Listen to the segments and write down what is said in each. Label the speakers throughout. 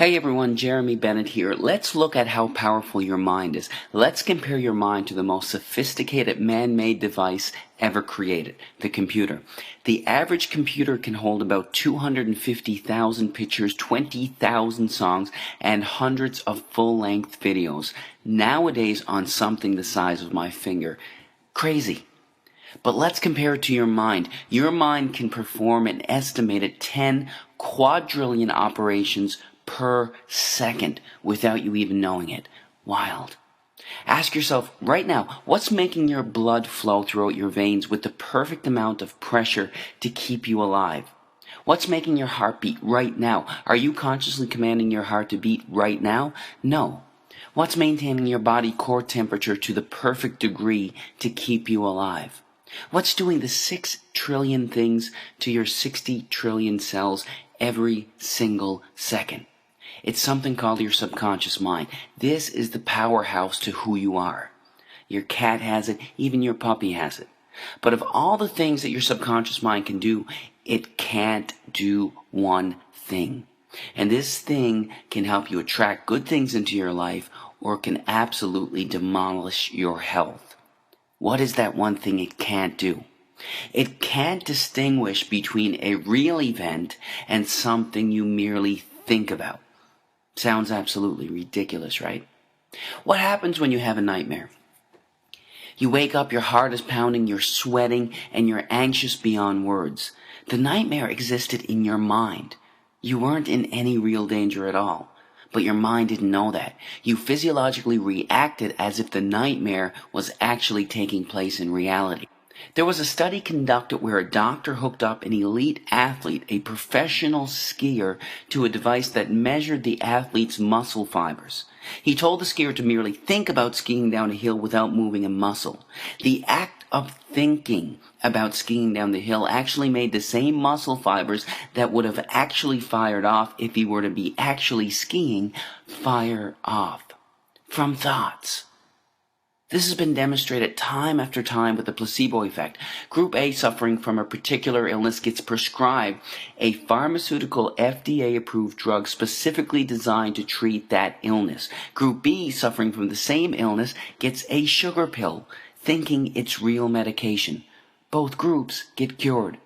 Speaker 1: Hey everyone, Jeremy Bennett here. Let's look at how powerful your mind is. Let's compare your mind to the most sophisticated man-made device ever created, the computer. The average computer can hold about 250,000 pictures, 20,000 songs, and hundreds of full-length videos. Nowadays on something the size of my finger. Crazy. But let's compare it to your mind. Your mind can perform an estimated 10 quadrillion operations per second without you even knowing it. Wild. Ask yourself right now, what's making your blood flow throughout your veins with the perfect amount of pressure to keep you alive? What's making your heart beat right now? Are you consciously commanding your heart to beat right now? No. What's maintaining your body core temperature to the perfect degree to keep you alive? What's doing the 6 trillion things to your 60 trillion cells every single second? It's something called your subconscious mind. This is the powerhouse to who you are. Your cat has it, even your puppy has it. But of all the things that your subconscious mind can do, it can't do one thing. And this thing can help you attract good things into your life, or can absolutely demolish your health. What is that one thing it can't do? It can't distinguish between a real event and something you merely think about. Sounds absolutely ridiculous, right? What happens when you have a nightmare? You wake up, your heart is pounding, you're sweating, and you're anxious beyond words. The nightmare existed in your mind. You weren't in any real danger at all, but your mind didn't know that. You physiologically reacted as if the nightmare was actually taking place in reality. There was a study conducted where a doctor hooked up an elite athlete, a professional skier, to a device that measured the athlete's muscle fibers. He told the skier to merely think about skiing down a hill without moving a muscle. The act of thinking about skiing down the hill actually made the same muscle fibers that would have actually fired off if he were to be actually skiing fire off from thoughts. This has been demonstrated time after time with the placebo effect. Group A suffering from a particular illness gets prescribed a pharmaceutical FDA-approved drug specifically designed to treat that illness. Group B suffering from the same illness gets a sugar pill, thinking it's real medication. Both groups get cured.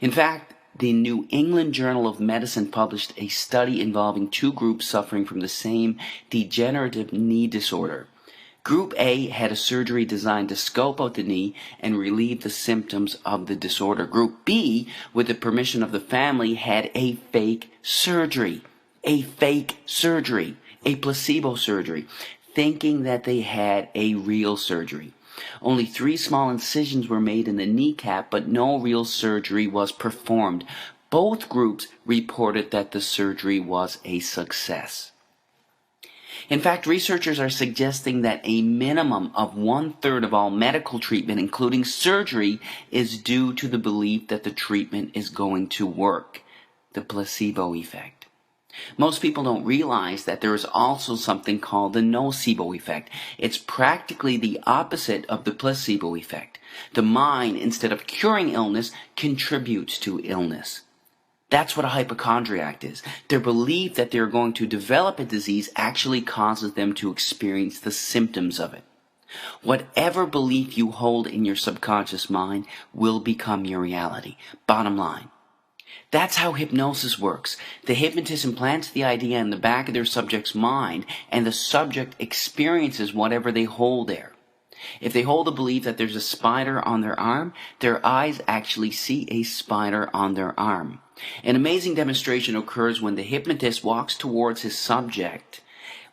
Speaker 1: In fact, the New England Journal of Medicine published a study involving two groups suffering from the same degenerative knee disorder. Group A had a surgery designed to scope out the knee and relieve the symptoms of the disorder. Group B, with the permission of the family, had a fake surgery. A placebo surgery, thinking that they had a real surgery. Only 3 small incisions were made in the kneecap, but no real surgery was performed. Both groups reported that the surgery was a success. In fact, researchers are suggesting that a minimum of 1/3 of all medical treatment, including surgery, is due to the belief that the treatment is going to work. The placebo effect. Most people don't realize that there is also something called the nocebo effect. It's practically the opposite of the placebo effect. The mind, instead of curing illness, contributes to illness. That's what a hypochondriac is. Their belief that they're going to develop a disease actually causes them to experience the symptoms of it. Whatever belief you hold in your subconscious mind will become your reality. Bottom line. That's how hypnosis works. The hypnotist implants the idea in the back of their subject's mind, and the subject experiences whatever they hold there. If they hold the belief that there's a spider on their arm, their eyes actually see a spider on their arm. An amazing demonstration occurs when the hypnotist walks towards his subject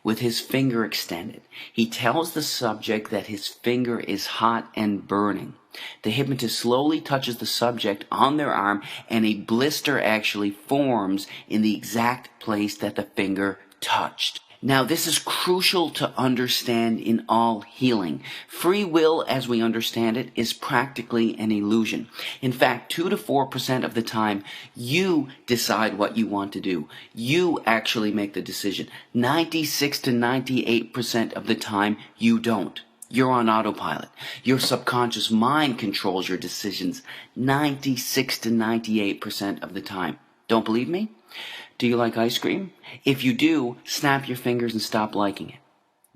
Speaker 1: with his finger extended. He tells the subject that his finger is hot and burning. The hypnotist slowly touches the subject on their arm, and a blister actually forms in the exact place that the finger touched. Now, this is crucial to understand in all healing. Free will, as we understand it, is practically an illusion. In fact, 2 to 4% of the time, you decide what you want to do. You actually make the decision. 96 to 98% of the time, you don't. You're on autopilot. Your subconscious mind controls your decisions 96 to 98% of the time. Don't believe me? Do you like ice cream? If you do, snap your fingers and stop liking it.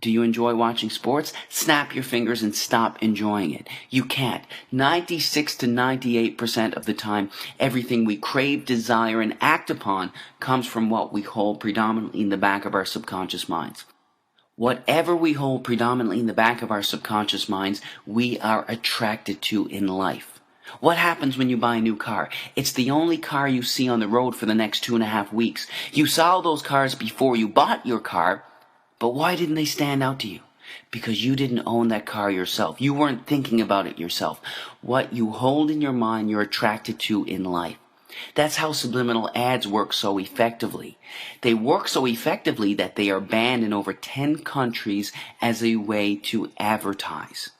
Speaker 1: Do you enjoy watching sports? Snap your fingers and stop enjoying it. You can't. 96 to 98% of the time, everything we crave, desire, and act upon comes from what we hold predominantly in the back of our subconscious minds. Whatever we hold predominantly in the back of our subconscious minds, we are attracted to in life. What happens when you buy a new car? It's the only car you see on the road for the next 2.5 weeks. You saw those cars before you bought your car, but why didn't they stand out to you? Because you didn't own that car yourself. You weren't thinking about it yourself. What you hold in your mind, you're attracted to in life. That's how subliminal ads work so effectively. They work so effectively that they are banned in over 10 countries as a way to advertise.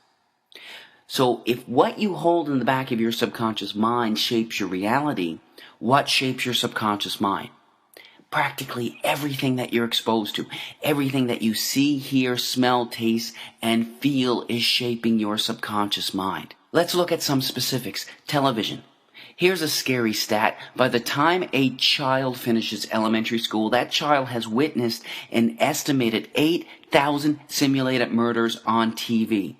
Speaker 1: So if what you hold in the back of your subconscious mind shapes your reality, what shapes your subconscious mind? Practically everything that you're exposed to, everything that you see, hear, smell, taste, and feel is shaping your subconscious mind. Let's look at some specifics. Television. Here's a scary stat. By the time a child finishes elementary school, that child has witnessed an estimated 8,000 simulated murders on TV.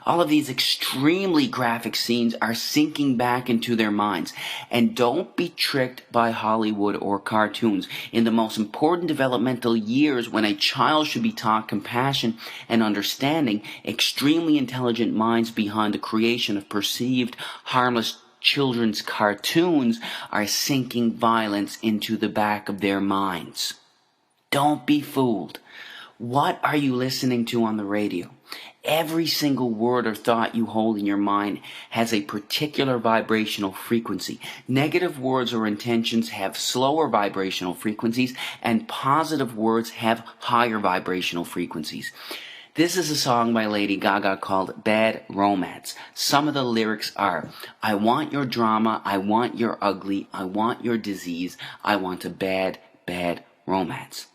Speaker 1: All of these extremely graphic scenes are sinking back into their minds. And don't be tricked by Hollywood or cartoons. In the most important developmental years, when a child should be taught compassion and understanding, extremely intelligent minds behind the creation of perceived harmless children's cartoons are sinking violence into the back of their minds. Don't be fooled. What are you listening to on the radio? Every single word or thought you hold in your mind has a particular vibrational frequency. Negative words or intentions have slower vibrational frequencies, and positive words have higher vibrational frequencies. This is a song by Lady Gaga called Bad Romance. Some of the lyrics are, I want your drama, I want your ugly, I want your disease, I want a bad, bad romance.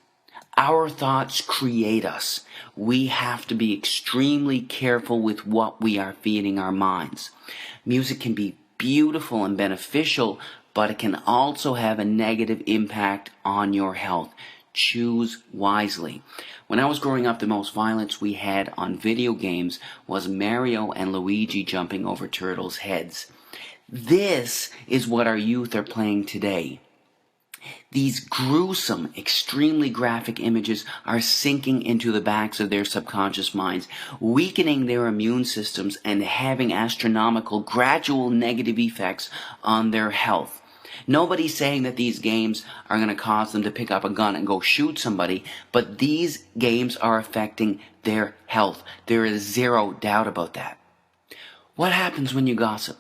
Speaker 1: Our thoughts create us. We have to be extremely careful with what we are feeding our minds. Music can be beautiful and beneficial, but it can also have a negative impact on your health. Choose wisely. When I was growing up, the most violence we had on video games was Mario and Luigi jumping over turtles' heads. This is what our youth are playing today. These gruesome, extremely graphic images are sinking into the backs of their subconscious minds, weakening their immune systems and having astronomical, gradual negative effects on their health. Nobody's saying that these games are going to cause them to pick up a gun and go shoot somebody, but these games are affecting their health. There is zero doubt about that. What happens when you gossip?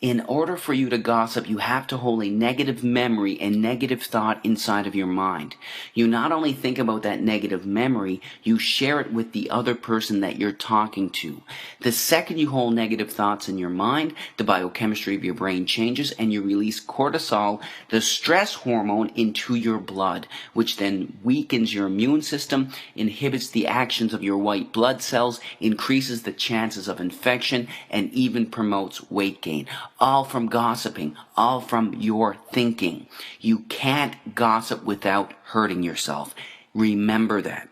Speaker 1: In order for you to gossip, you have to hold a negative memory and negative thought inside of your mind. You not only think about that negative memory, you share it with the other person that you're talking to. The second you hold negative thoughts in your mind, the biochemistry of your brain changes and you release cortisol, the stress hormone, into your blood, which then weakens your immune system, inhibits the actions of your white blood cells, increases the chances of infection, and even promotes weight gain. All from gossiping, all from your thinking. You can't gossip without hurting yourself. Remember that.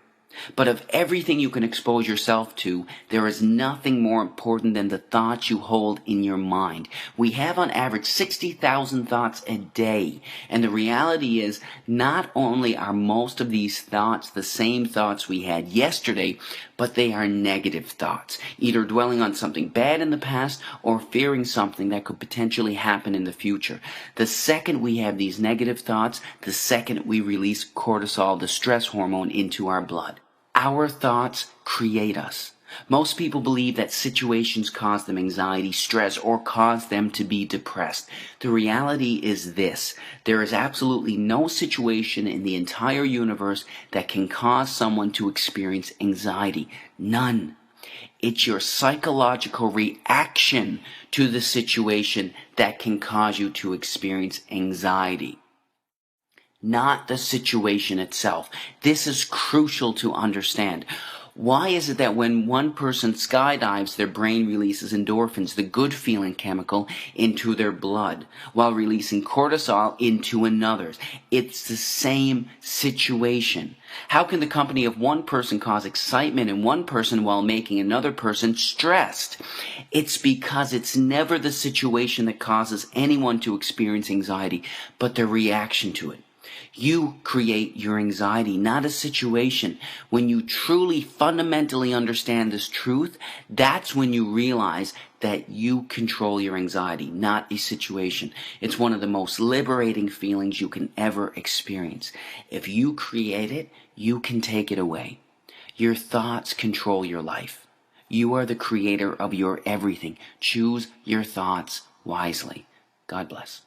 Speaker 1: But of everything you can expose yourself to, there is nothing more important than the thoughts you hold in your mind. We have on average 60,000 thoughts a day. And the reality is, not only are most of these thoughts the same thoughts we had yesterday, but they are negative thoughts, either dwelling on something bad in the past or fearing something that could potentially happen in the future. The second we have these negative thoughts, the second we release cortisol, the stress hormone, into our blood. Our thoughts create us. Most people believe that situations cause them anxiety, stress, or cause them to be depressed. The reality is this: there is absolutely no situation in the entire universe that can cause someone to experience anxiety. None. It's your psychological reaction to the situation that can cause you to experience anxiety, not the situation itself. This is crucial to understand. Why is it that when one person skydives, their brain releases endorphins, the good feeling chemical, into their blood, while releasing cortisol into another's? It's the same situation. How can the company of one person cause excitement in one person while making another person stressed? It's because it's never the situation that causes anyone to experience anxiety, but their reaction to it. You create your anxiety, not a situation. When you truly fundamentally understand this truth, that's when you realize that you control your anxiety, not a situation. It's one of the most liberating feelings you can ever experience. If you create it, you can take it away. Your thoughts control your life. You are the creator of your everything. Choose your thoughts wisely. God bless.